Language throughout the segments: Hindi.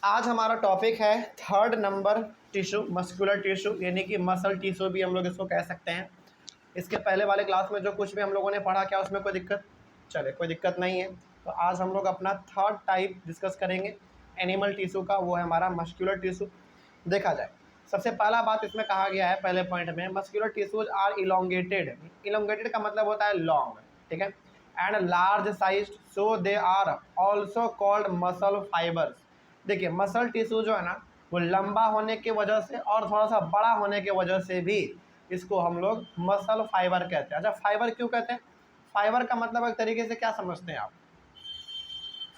आज हमारा टॉपिक है third number tissue, muscular tissue, यानी कि मसल टिश्यू भी हम लोग इसको कह सकते हैं। इसके पहले वाले क्लास में जो कुछ भी हम लोगों ने पढ़ा, क्या उसमें कोई दिक्कत? चले, कोई दिक्कत नहीं है। तो आज हम लोग अपना थर्ड टाइप डिस्कस करेंगे एनिमल टिश्यू का, वो है हमारा मस्कुलर टिश्यू। देखा जाए, सबसे पहला बात इसमें कहा गया है पहले पॉइंट में, muscular tissues are elongated. Elongated का मतलब होता है लॉन्ग, ठीक है, and large size, so they are also called muscle fibres. देखिए, मसल टिश्यू जो है ना, वो लंबा होने की वजह से और थोड़ा सा बड़ा होने की वजह से भी इसको हम लोग मसल फाइबर कहते हैं। अच्छा, फाइबर क्यों कहते हैं? फाइबर का मतलब एक तरीके से क्या समझते हैं आप?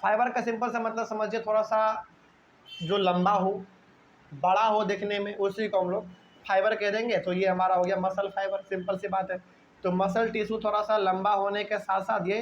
फाइबर का सिंपल सा मतलब समझिए, थोड़ा सा जो लंबा हो, बड़ा हो देखने में, उसी को हम लोग फाइबर कह देंगे। तो ये हमारा हो गया मसल फाइबर, सिंपल सी बात है। तो मसल टिश्यू थोड़ा सा लंबा होने के साथ साथ ये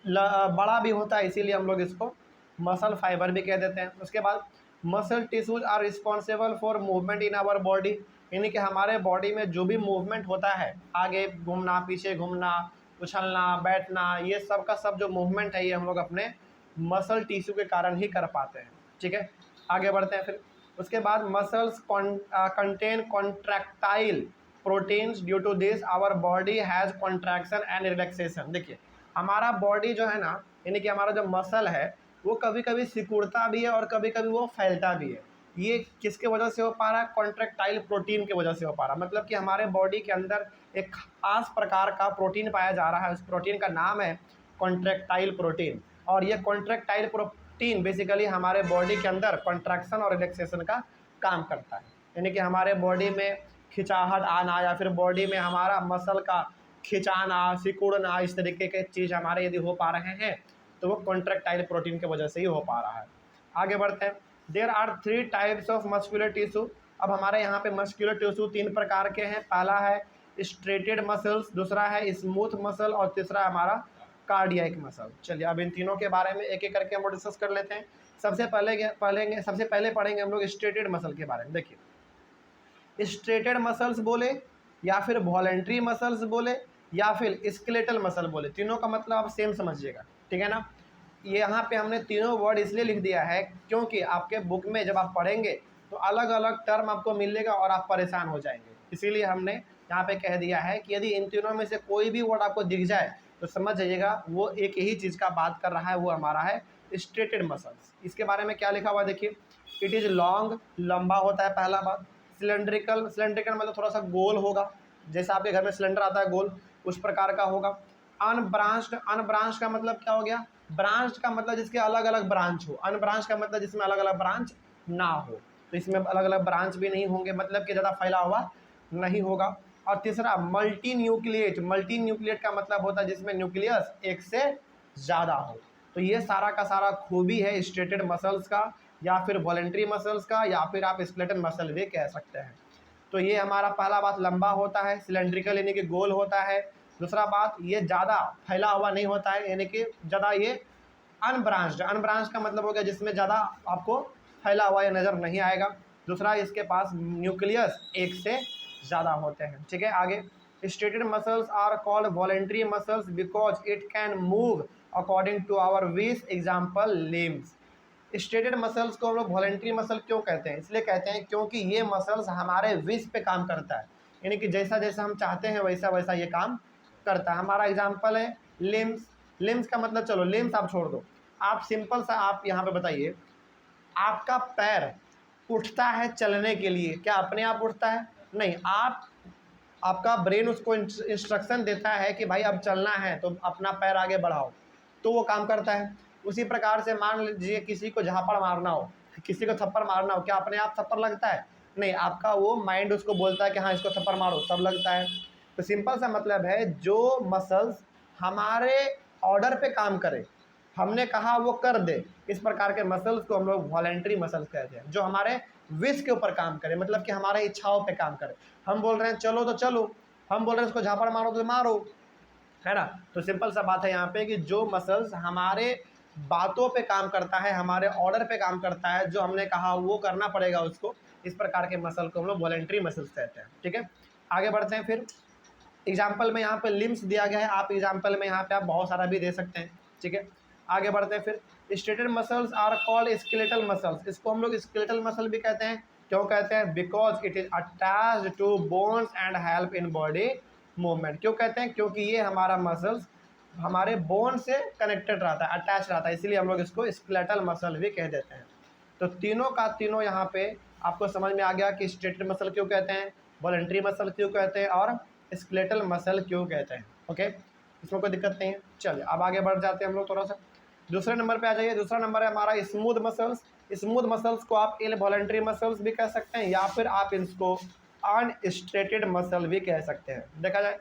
बड़ा भी होता है, इसीलिए हम लोग इसको मसल फाइबर भी कह देते हैं। उसके बाद muscle tissues are responsible for movement in our body, यानी कि हमारे बॉडी में जो भी मूवमेंट होता है, आगे घूमना, पीछे घूमना, उछलना, बैठना, ये सब का सब जो मूवमेंट है, ये हम लोग अपने मसल टिश्यू के कारण ही कर पाते हैं। ठीक है, आगे बढ़ते हैं फिर। उसके बाद muscles contain contractile proteins, due to this our body has contraction and relaxation. देखिए, हमारा बॉडी जो है ना, यानी कि हमारा जो मसल है, वो कभी कभी सिकुड़ता भी है और कभी कभी वो फैलता भी है। ये किसके वजह से हो पा रहा है? कॉन्ट्रैक्टाइल प्रोटीन की वजह से हो पा रहा है। मतलब कि हमारे बॉडी के अंदर एक खास प्रकार का प्रोटीन पाया जा रहा है, उस प्रोटीन का नाम है कॉन्ट्रैक्टाइल प्रोटीन। और ये कॉन्ट्रैक्टाइल प्रोटीन बेसिकली हमारे बॉडी के अंदर कॉन्ट्रैक्शन और रिलैक्सेशन का काम करता है। यानी कि हमारे बॉडी में खिंचाहट आना, या फिर बॉडी में हमारा मसल का खिंचाना, सिकुड़ना, इस तरीके के चीज़ हमारे यदि हो पा रहे हैं, तो वो कॉन्ट्रैक्टाइल प्रोटीन की वजह से ही हो पा रहा है। आगे बढ़ते हैं। There are 3 types of muscular tissue. अब हमारे यहाँ पे मस्कुलर टिश्यू 3 प्रकार के हैं। पहला है स्ट्रेटेड मसल्स, दूसरा है स्मूथ मसल, और तीसरा है हमारा कार्डियक मसल। चलिए, अब इन तीनों के बारे में एक एक करके हम लोग डिस्कस कर लेते हैं। सबसे पहले पढ़ेंगे हम लोग स्ट्रेटेड मसल के बारे में। देखिए, स्ट्रेटेड मसल्स बोले, या फिर वॉलेंट्री मसल्स बोले, या फिर स्केलेटल मसल बोले, तीनों का मतलब आप सेम समझिएगा, ठीक है ना। ये यहाँ पे हमने तीनों वर्ड इसलिए लिख दिया है क्योंकि आपके बुक में जब आप पढ़ेंगे तो अलग अलग टर्म आपको मिलेगा और आप परेशान हो जाएंगे। इसीलिए हमने यहाँ पे कह दिया है कि यदि इन तीनों में से कोई भी वर्ड आपको दिख जाए तो समझ जाइएगा वो एक ही चीज़ का बात कर रहा है, वो हमारा है स्ट्रेटेड मसल्स। इसके बारे में क्या लिखा हुआ देखिए, इट इज़ लॉन्ग, लंबा होता है, पहला बात। सिलेंड्रिकल, सिलेंड्रिकल मतलब थोड़ा सा गोल होगा, जैसा आपके घर में सिलेंडर आता है गोल, उस प्रकार का होगा। अनब्रांच्ड, अनब्रांच का मतलब क्या हो गया? ब्रांच का मतलब जिसके अलग अलग ब्रांच हो, अनब्रांच का मतलब जिसमें अलग अलग ब्रांच ना हो। तो इसमें अलग अलग ब्रांच भी नहीं होंगे, मतलब कि ज़्यादा फैला हुआ नहीं होगा। और तीसरा मल्टी न्यूक्लिएट, मल्टी न्यूक्लिएट का मतलब होता है जिसमें न्यूक्लियस एक से ज़्यादा हो। तो ये सारा का सारा खूबी है स्ट्रेटेड मसल्स का, या फिर वॉलेंट्री मसल्स का, या फिर आप स्केलेटल मसल भी कह सकते हैं। तो ये हमारा पहला बात, लंबा होता है, सिलेंड्रिकल यानी कि गोल होता है। दूसरा बात, ये ज़्यादा फैला हुआ नहीं होता है, यानी कि ज़्यादा ये अनब्रांच्ड, अनब्रांच का मतलब हो गया जिसमें ज़्यादा आपको फैला हुआ ये नज़र नहीं आएगा। दूसरा, इसके पास न्यूक्लियस एक से ज़्यादा होते हैं। ठीक है, आगे। Striated muscles are called voluntary muscles because it can move according to our wish, example limbs. Striated muscles को हम लोग वॉलेंट्री मसल क्यों कहते हैं? इसलिए कहते हैं क्योंकि ये मसल्स हमारे विश पे काम करता है, यानी कि जैसा जैसा हम चाहते हैं वैसा वैसा ये काम करता है। हमारा एग्जाम्पल है लिम्स। लिम्स का मतलब, चलो लिम्स आप छोड़ दो, आप सिंपल सा आप यहाँ पे बताइए, आपका पैर उठता है चलने के लिए, क्या अपने आप उठता है? नहीं, आपका ब्रेन उसको इंस्ट्रक्शन देता है कि भाई अब चलना है तो अपना पैर आगे बढ़ाओ, तो वो काम करता है। उसी प्रकार से मान लीजिए किसी को झापड़ मारना हो, किसी को थप्पड़ मारना हो, क्या अपने आप थप्पड़ लगता है? नहीं, आपका वो माइंड उसको बोलता है कि हाँ इसको थप्पड़ मारो, तब लगता है। तो सिंपल सा मतलब है, जो मसल्स हमारे ऑर्डर पे काम करे, हमने कहा वो कर दे, इस प्रकार के मसल्स को हम लोग वॉलेंट्री मसल्स कहते हैं। जो हमारे विश के ऊपर काम करे, मतलब कि हमारे इच्छाओं पे काम करे। हम बोल रहे हैं चलो तो चलो, हम बोल रहे हैं इसको झापड़ मारो तो मारो, है ना। तो सिंपल सा बात है यहाँ पे कि जो मसल्स हमारे बातों पे काम करता है, हमारे ऑर्डर पे काम करता है, जो हमने कहा वो करना पड़ेगा उसको, इस प्रकार के मसल को हम लोग वॉलेंट्री मसल्स कहते हैं। ठीक है, आगे बढ़ते हैं फिर। एग्जाम्पल में यहाँ पे लिम्स दिया गया है, आप एग्जाम्पल में यहाँ पे आप बहुत सारा भी दे सकते हैं। ठीक है, आगे बढ़ते हैं फिर। Striated muscles are called skeletal muscles, इसको हम लोग स्केलेटल मसल भी कहते हैं। क्यों कहते हैं? Because it is attached to bones and help in body movement. क्यों कहते हैं? क्योंकि ये हमारा मसल्स हमारे बोन से कनेक्टेड रहता है, अटैच रहता है, इसीलिए हम लोग इसको स्केलेटल मसल भी कह देते हैं। तो तीनों का तीनों यहाँ पे आपको समझ में आ गया कि स्टेटेड मसल क्यों कहते हैं, वॉलंटरी मसल क्यों कहते हैं और स्केलेटल मसल क्यों कहते हैं। ओके, इसमें कोई दिक्कत नहीं है। चलिए अब आगे बढ़ जाते हैं हम लोग थोड़ा सा। दूसरे नंबर पे आ जाइए। दूसरा नंबर है हमारा स्मूथ मसल्स। स्मूथ मसल्स को आप इनवॉलंटरी मसल्स भी कह सकते हैं या फिर आप इसको अनस्ट्रेटेड मसल भी कह सकते हैं। देखा जाए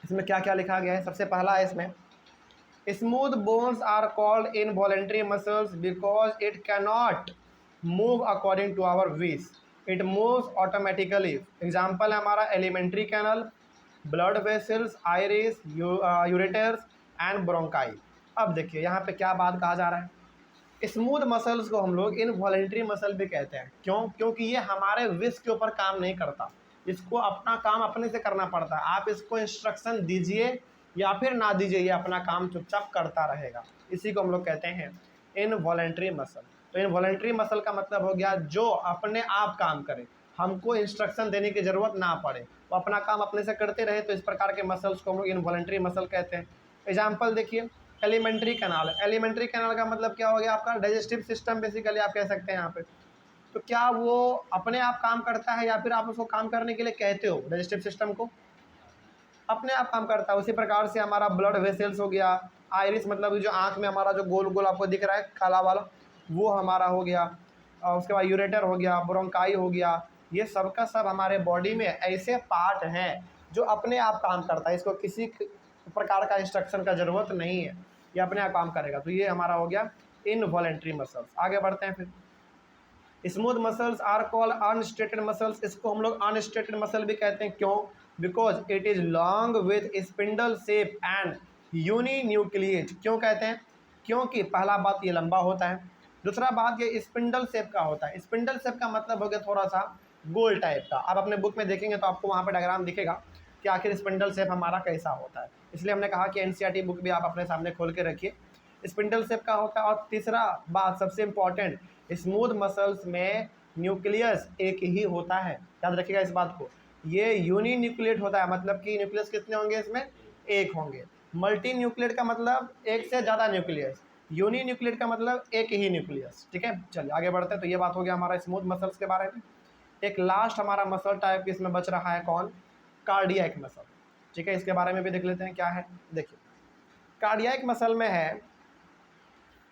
इसमें क्या क्या लिखा गया है। सबसे पहला है इसमें, smooth bones are called involuntary muscles because it cannot move according to our wish, it moves automatically. Example है हमारा alimentary canal, blood vessels, iris, ureters and bronchi. अब देखिए यहाँ पे क्या बात कहा जा रहा है, स्मूथ मसल्स को हम लोग इनवॉलंटरी मसल भी कहते हैं। क्यों? क्योंकि ये हमारे विश के ऊपर काम नहीं करता, इसको अपना काम अपने से करना पड़ता है। आप इसको इंस्ट्रक्शन दीजिए या फिर ना दीजिए, ये अपना काम चुपचाप करता रहेगा, इसी को हम लोग कहते हैं इनवॉलंटरी मसल। तो इनवॉलंटरी मसल का मतलब हो गया जो अपने आप काम करे, हमको इंस्ट्रक्शन देने की ज़रूरत ना पड़े, वो अपना काम अपने से करते रहे, तो इस प्रकार के मसल्स को हम लोग इनवॉलंटरी मसल कहते हैं। एग्जाम्पल देखिए, एलिमेंट्री कैनाल। एलिमेंट्री कैनाल का मतलब क्या हो गया? आपका डाइजेस्टिव सिस्टम बेसिकली आप कह सकते हैं यहाँ पे। तो क्या वो अपने आप काम करता है या फिर आप उसको काम करने के लिए कहते हो? डाइजेस्टिव सिस्टम को अपने आप काम करता है। उसी प्रकार से हमारा ब्लड वेसल्स हो गया, आइरिस मतलब जो आँख में हमारा जो गोल गोल आपको दिख रहा है काला वाला, वो हमारा हो गया। और उसके बाद यूरेटर हो गया, ब्रोंकाई हो गया, ये सब का सब हमारे बॉडी में ऐसे पार्ट हैं जो अपने आप काम करता है, इसको किसी प्रकार का इंस्ट्रक्शन का ज़रूरत नहीं है, ये अपने आप काम करेगा। तो ये हमारा हो गया इनवॉलंटरी मसल्स। आगे बढ़ते हैं फिर। Smooth muscles are called unstriated muscles, इसको हम लोग अनस्ट्रेटेड मसल भी कहते हैं। क्यों? Because it is long with spindle shape and uninucleate. क्यों कहते हैं? क्योंकि पहला बात ये लंबा होता है, दूसरा बात ये स्पिंडल शेप का होता है। स्पिंडल शेप का मतलब हो गया थोड़ा सा गोल टाइप का। आप अपने बुक में देखेंगे तो आपको वहाँ पर डायग्राम दिखेगा कि आखिर स्पिंडल शेप हमारा कैसा होता है, इसलिए हमने कहा कि एनसीईआरटी बुक भी आप अपने सामने खोल के रखिए। स्पिंडल शेप का होता है। और तीसरा बात सबसे इम्पॉर्टेंट, स्मूथ मसल्स में न्यूक्लियस एक ही होता है, याद रखिएगा इस बात को। ये यूनि न्यूक्लिएट होता है, मतलब कि न्यूक्लियस कितने होंगे इसमें? एक होंगे। मल्टी न्यूक्लिएट का मतलब एक से ज़्यादा न्यूक्लियस, यूनि न्यूक्लिएट का मतलब एक ही न्यूक्लियस। ठीक है, चलिए आगे बढ़ते हैं। तो ये बात हो गया हमारा स्मूथ मसल्स के बारे में। एक लास्ट हमारा मसल टाइप इसमें बच रहा है, कौन? Cardiac muscle. ठीक है, इसके बारे में भी देख लेते हैं क्या है। देखिए कार्डियक मसल में है,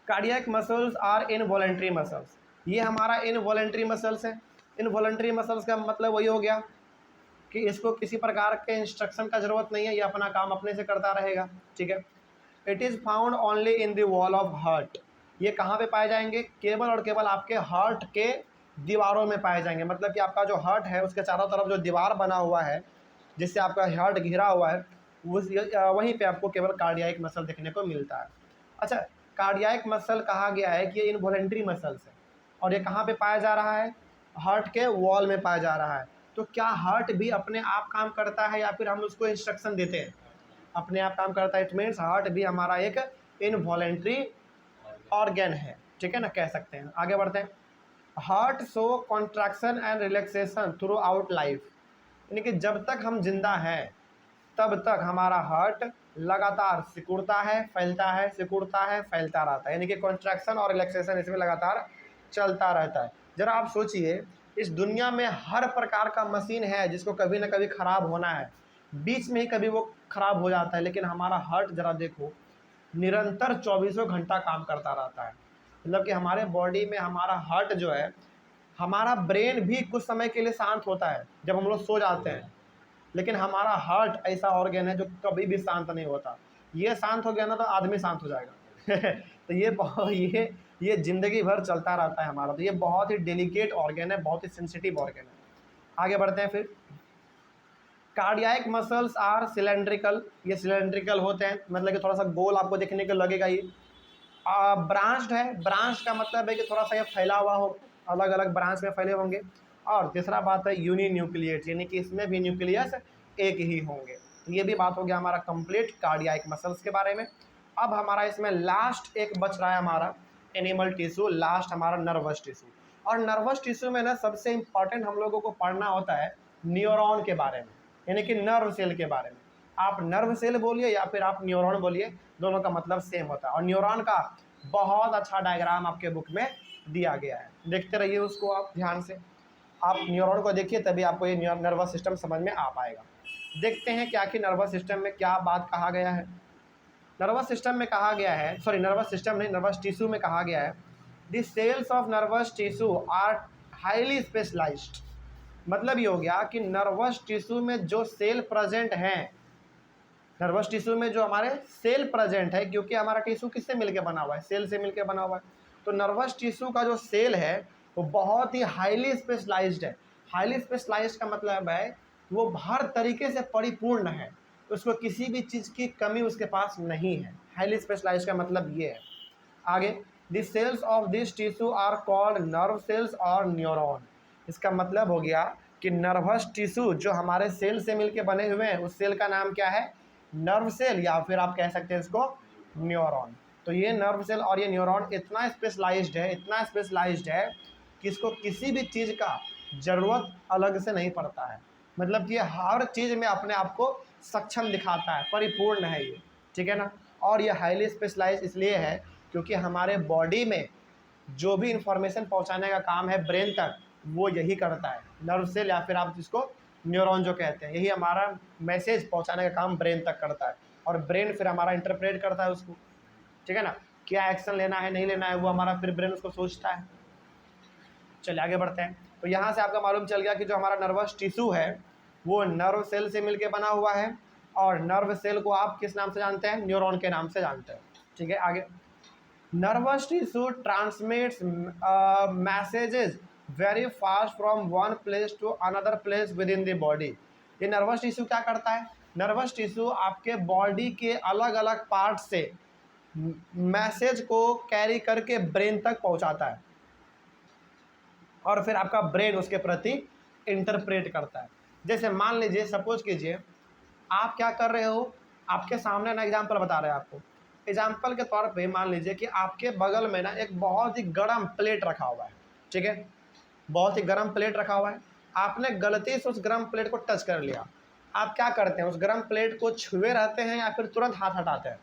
cardiac muscles are involuntary muscles, ये हमारा इनवॉलंटरी मसल्स है। इनवॉलंटरी मसल्स का मतलब वही हो गया कि इसको किसी प्रकार के इंस्ट्रक्शन का ज़रूरत नहीं है, ये अपना काम अपने से करता रहेगा। ठीक है, it is found only in the wall of heart, ये कहाँ पे पाए जाएंगे? केवल और केवल आपके हार्ट के दीवारों में पाए जाएंगे। मतलब कि आपका जो हार्ट है उसके चारों तरफ जो दीवार बना हुआ है जिससे आपका हार्ट घिरा हुआ है, उस वहीं पे आपको केवल कार्डियक मसल देखने को मिलता है। अच्छा, कार्डियक मसल कहा गया है कि ये इनवॉलंटरी मसल्स है और ये कहाँ पे पाया जा रहा है? हार्ट के वॉल में पाया जा रहा है। तो क्या हार्ट भी अपने आप काम करता है या फिर हम उसको इंस्ट्रक्शन देते हैं? अपने आप काम करता है। इट मीन्स हार्ट भी हमारा एक इनवॉलंटरी ऑर्गन है। ठीक है ना, कह सकते हैं। आगे बढ़ते हैं। Heart show contraction and relaxation through out life, यानी कि जब तक हम जिंदा हैं तब तक हमारा हार्ट लगातार सिकुड़ता है, फैलता है, सिकुड़ता है, फैलता रहता है, यानी कि कॉन्ट्रैक्शन और रिलैक्सेशन इसमें लगातार चलता रहता है। ज़रा आप सोचिए, इस दुनिया में हर प्रकार का मशीन है जिसको कभी ना कभी ख़राब होना है, बीच में ही कभी वो ख़राब हो जाता है, लेकिन हमारा हार्ट ज़रा देखो निरंतर 24 घंटा काम करता रहता है। मतलब कि हमारे बॉडी में हमारा हार्ट जो है, हमारा ब्रेन भी कुछ समय के लिए शांत होता है जब हम लोग सो जाते हैं, लेकिन हमारा हार्ट ऐसा ऑर्गन है जो कभी भी शांत नहीं होता। ये शांत हो गया ना तो आदमी शांत हो जाएगा तो ये ज़िंदगी भर चलता रहता है हमारा। तो ये बहुत ही डेलिकेट ऑर्गन है, बहुत ही सेंसिटिव ऑर्गन है। आगे बढ़ते हैं फिर। कार्डियक मसल्स आर सिलेंड्रिकल, ये सिलेंड्रिकल होते हैं, मतलब कि थोड़ा सा गोल आपको देखने को लगेगा। ये ब्रांच्ड है, ब्रांच का मतलब है कि थोड़ा सा ये फैला हुआ हो, अलग अलग ब्रांच में फैले होंगे। और तीसरा बात है यूनि न्यूक्लिएट, यानी कि इसमें भी न्यूक्लियस एक ही होंगे। तो ये भी बात हो गया हमारा कंप्लीट कार्डियक मसल्स के बारे में। अब हमारा इसमें लास्ट एक बच रहा है हमारा एनिमल टिश्यू, लास्ट हमारा नर्वस टिश्यू। और नर्वस टिश्यू में ना सबसे इम्पॉर्टेंट हम लोगों को पढ़ना होता है न्यूरॉन के बारे में, यानी कि नर्व सेल के बारे में। आप नर्व सेल बोलिए या फिर आप न्यूरॉन बोलिए, दोनों का मतलब सेम होता है। और न्यूरॉन का बहुत अच्छा डायग्राम आपके बुक में दिया गया है, देखते रहिए उसको आप ध्यान से। आप न्यूरॉन को देखिए तभी आपको ये नर्वस सिस्टम समझ में आ पाएगा। देखते हैं क्या कि नर्वस सिस्टम में क्या बात कहा गया है। नर्वस सिस्टम में कहा गया है, सॉरी नर्वस सिस्टम नहीं, नर्वस टिश्यू में कहा गया है the cells of nervous tissue are highly specialised. मतलब ये हो गया कि नर्वस टिश्यू में जो सेल प्रेजेंट हैं, नर्वस टिश्यू में जो हमारे सेल प्रेजेंट है, क्योंकि हमारा टिश्यू किससे मिलकर बना हुआ है, सेल से मिलकर बना हुआ है। तो नर्वस टिश्यू का जो सेल है वो बहुत ही हाईली स्पेशलाइज्ड है। हाईली स्पेशलाइज्ड का मतलब है वो हर तरीके से परिपूर्ण है, उसको किसी भी चीज़ की कमी उसके पास नहीं है। हाईली स्पेशलाइज्ड का मतलब ये है। आगे, the cells of this tissue are called nerve cells और न्यूरॉन। इसका मतलब हो गया कि नर्वस टिश्यू जो हमारे सेल से मिलके बने हुए हैं उस सेल का नाम क्या है, नर्व सेल, या फिर आप कह सकते हैं इसको न्यूरॉन। तो ये नर्व सेल और ये न्यूरॉन इतना स्पेशलाइज्ड है, इतना स्पेशलाइज्ड है कि इसको किसी भी चीज़ का ज़रूरत अलग से नहीं पड़ता है। मतलब कि हर चीज़ में अपने आप को सक्षम दिखाता है, परिपूर्ण है ये, ठीक है ना। और ये हाईली स्पेशलाइज्ड इसलिए है क्योंकि हमारे बॉडी में जो भी इंफॉर्मेशन पहुंचाने का काम है ब्रेन तक, वो यही करता है। नर्व सेल या फिर आप जिसको न्यूरॉन जो कहते हैं, यही हमारा मैसेज पहुंचाने का काम ब्रेन तक करता है। और ब्रेन फिर हमारा इंटरप्रेट करता है उसको, ठीक है ना। क्या एक्शन लेना है नहीं लेना है वो हमारा फिर ब्रेन उसको सोचता है। चलिए आगे बढ़ते हैं। तो यहाँ से आपका मालूम चल गया कि जो हमारा नर्वस टिश्यू है वो नर्व सेल से मिलके बना हुआ है, और नर्व सेल को आप किस नाम से जानते हैं, न्यूरॉन के नाम से जानते हैं, ठीक है। आगे, nervous tissue transmits messages very fast from one place to another place within the body. ये नर्वस टिश्यू क्या करता है, नर्वस टिश्यू आपके बॉडी के अलग अलग पार्ट से मैसेज को कैरी करके ब्रेन तक पहुंचाता है, और फिर आपका ब्रेन उसके प्रति इंटरप्रेट करता है। जैसे मान लीजिए, सपोज कीजिए आप क्या कर रहे हो, आपके सामने ना एग्जाम्पल बता रहे हैं आपको। एग्जाम्पल के तौर पे मान लीजिए कि आपके बगल में ना एक बहुत ही गर्म प्लेट रखा हुआ है, ठीक है, बहुत ही गर्म प्लेट रखा हुआ है। आपने गलती से उस गर्म प्लेट को टच कर लिया। आप क्या करते हैं, उस गर्म प्लेट को छुए रहते हैं या फिर तुरंत हाथ हटाते हैं,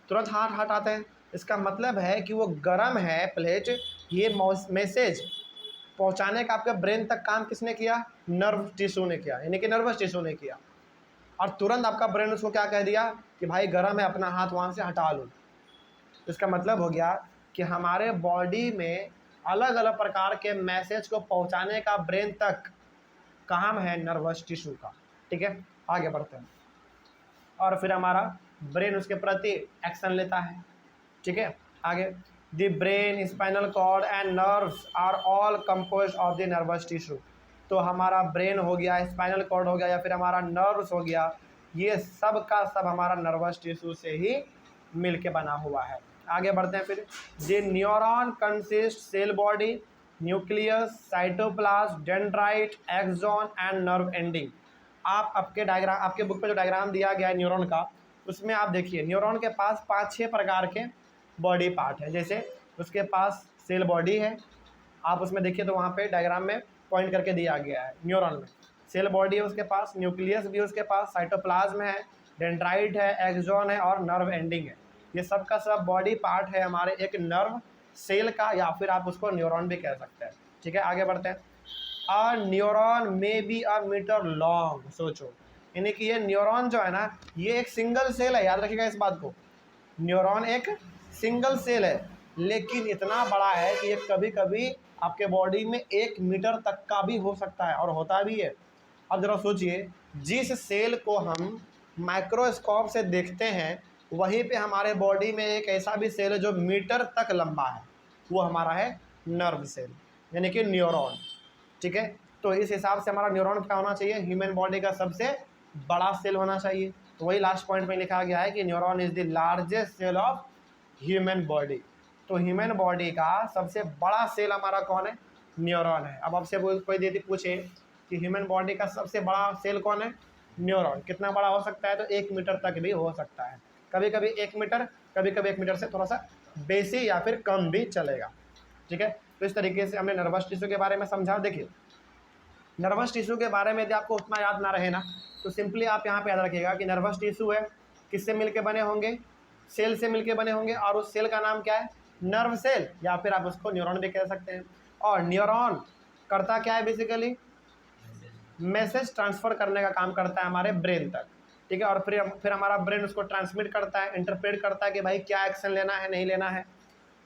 तुरंत हाथ हटाते हैं। इसका मतलब है कि वो गर्म है प्लेट, ये मैसेज पहुंचाने का आपके ब्रेन तक काम किसने किया, नर्व टिश्यू ने किया, यानी कि नर्वस टिश्यू ने किया। और तुरंत आपका ब्रेन उसको क्या कह दिया कि भाई गर्म है, अपना हाथ वहाँ से हटा लो। इसका मतलब हो गया कि हमारे बॉडी में अलग अलग प्रकार के मैसेज को पहुँचाने का ब्रेन तक काम है नर्वस टिश्यू का, ठीक है। आगे बढ़ते हैं, और फिर हमारा ब्रेन उसके प्रति एक्शन लेता है, ठीक है। आगे, the brain, spinal cord and nerves are all composed of the nervous tissue. तो हमारा ब्रेन हो गया, स्पाइनल कॉर्ड हो गया, या फिर हमारा नर्व्स हो गया, ये सब का सब हमारा नर्वस टिश्यू से ही मिल के बना हुआ है। आगे बढ़ते हैं फिर, the neuron consist cell body, nucleus, cytoplasm, dendrite, axon and nerve ending. आप आपके डायग्राम, आपके बुक में जो डायग्राम दिया गया है न्यूरॉन का, उसमें आप देखिए न्यूरॉन के पास 5-6 प्रकार के बॉडी पार्ट है। जैसे उसके पास सेल बॉडी है, आप उसमें देखिए तो वहाँ पे डायग्राम में पॉइंट करके दिया गया है। न्यूरॉन में सेल बॉडी है उसके पास, न्यूक्लियस भी उसके पास, साइटोप्लाज्म है, डेंड्राइट है, एक्सॉन है और नर्व एंडिंग है। ये सब का सब बॉडी पार्ट है हमारे एक नर्व सेल का, या फिर आप उसको न्यूरॉन भी कह सकते हैं, ठीक है। आगे बढ़ते हैं, a neuron may be a metre long. सोचो, यानी कि ये न्यूरॉन जो है ना, ये एक सिंगल सेल है, याद रखिएगा इस बात को। न्यूरॉन एक सिंगल सेल है, लेकिन इतना बड़ा है कि ये कभी कभी आपके बॉडी में 1 मीटर तक का भी हो सकता है, और होता भी है। अब जरा सोचिए, जिस सेल को हम माइक्रोस्कोप से देखते हैं वहीं पे हमारे बॉडी में एक ऐसा भी सेल है जो मीटर तक लंबा है, वो हमारा है नर्व सेल, यानी कि न्यूरॉन, ठीक है। तो इस हिसाब से हमारा न्यूरॉन क्या होना चाहिए, ह्यूमन बॉडी का सबसे बड़ा सेल होना चाहिए। तो वही लास्ट पॉइंट में लिखा गया है कि neuron is the largest cell of human body. तो ह्यूमन बॉडी का सबसे बड़ा सेल हमारा कौन है, न्यूरॉन है। अब आपसे कोई दीदी पूछे कि ह्यूमन बॉडी का सबसे बड़ा सेल कौन है, न्यूरॉन। कितना बड़ा हो सकता है, तो 1 मीटर तक भी हो सकता है। कभी कभी 1 मीटर, कभी कभी 1 मीटर से थोड़ा सा बेसी या फिर कम भी चलेगा। ठीक है, तो इस तरीके से हमने नर्वस टिश्यू के बारे में समझा। देखिए नर्वस टिश्यू के बारे में यदि आपको उतना याद ना रहे ना, तो सिंपली आप यहाँ पे याद रखिएगा कि नर्वस टिश्यू है, किससे मिलके बने होंगे, सेल से मिलके बने होंगे, और उस सेल का नाम क्या है, नर्व सेल, या फिर आप उसको न्यूरॉन भी कह सकते हैं। और न्यूरॉन करता क्या है, बेसिकली मैसेज ट्रांसफर करने का काम करता है हमारे ब्रेन तक। ठीक है, और फिर हमारा ब्रेन उसको ट्रांसमिट करता है, इंटरप्रेट करता है कि भाई क्या एक्शन लेना है, नहीं लेना है।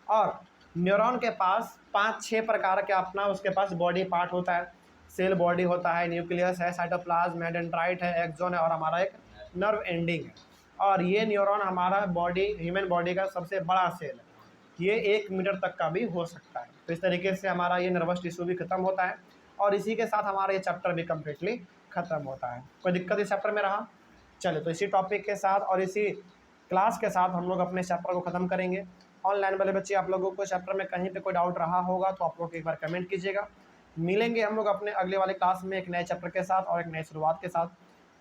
और न्यूरॉन के पास 5-6 प्रकार के अपना उसके पास बॉडी पार्ट होता है। सेल बॉडी होता है, न्यूक्लियस है, साइटोप्लाज्म है, डेंड्राइट है, एक्सोन है, और हमारा एक नर्व एंडिंग है। और ये न्यूरॉन हमारा बॉडी, ह्यूमन बॉडी का सबसे बड़ा सेल है, ये 1 मीटर तक का भी हो सकता है। तो इस तरीके से हमारा ये नर्वस टिश्यू भी खत्म होता है, और इसी के साथ हमारा ये चैप्टर भी कम्प्लीटली खत्म होता है। कोई दिक्कत इस चैप्टर में रहा? चलिए, तो इसी टॉपिक के साथ और इसी क्लास के साथ हम लोग अपने चैप्टर को ख़त्म करेंगे। ऑनलाइन वाले बच्चे, आप लोगों को चैप्टर में कहीं पे कोई डाउट रहा होगा तो आप लोग एक बार कमेंट कीजिएगा। मिलेंगे हम लोग अपने अगले वाले क्लास में एक नए चैप्टर के साथ और एक नई शुरुआत के साथ।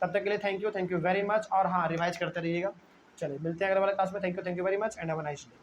तब तक के लिए थैंक यू वेरी मच, और हाँ, रिवाइज करते रहिएगा। चलिए मिलते हैं अगले वाले क्लास में। Thank you very much and have a nice day.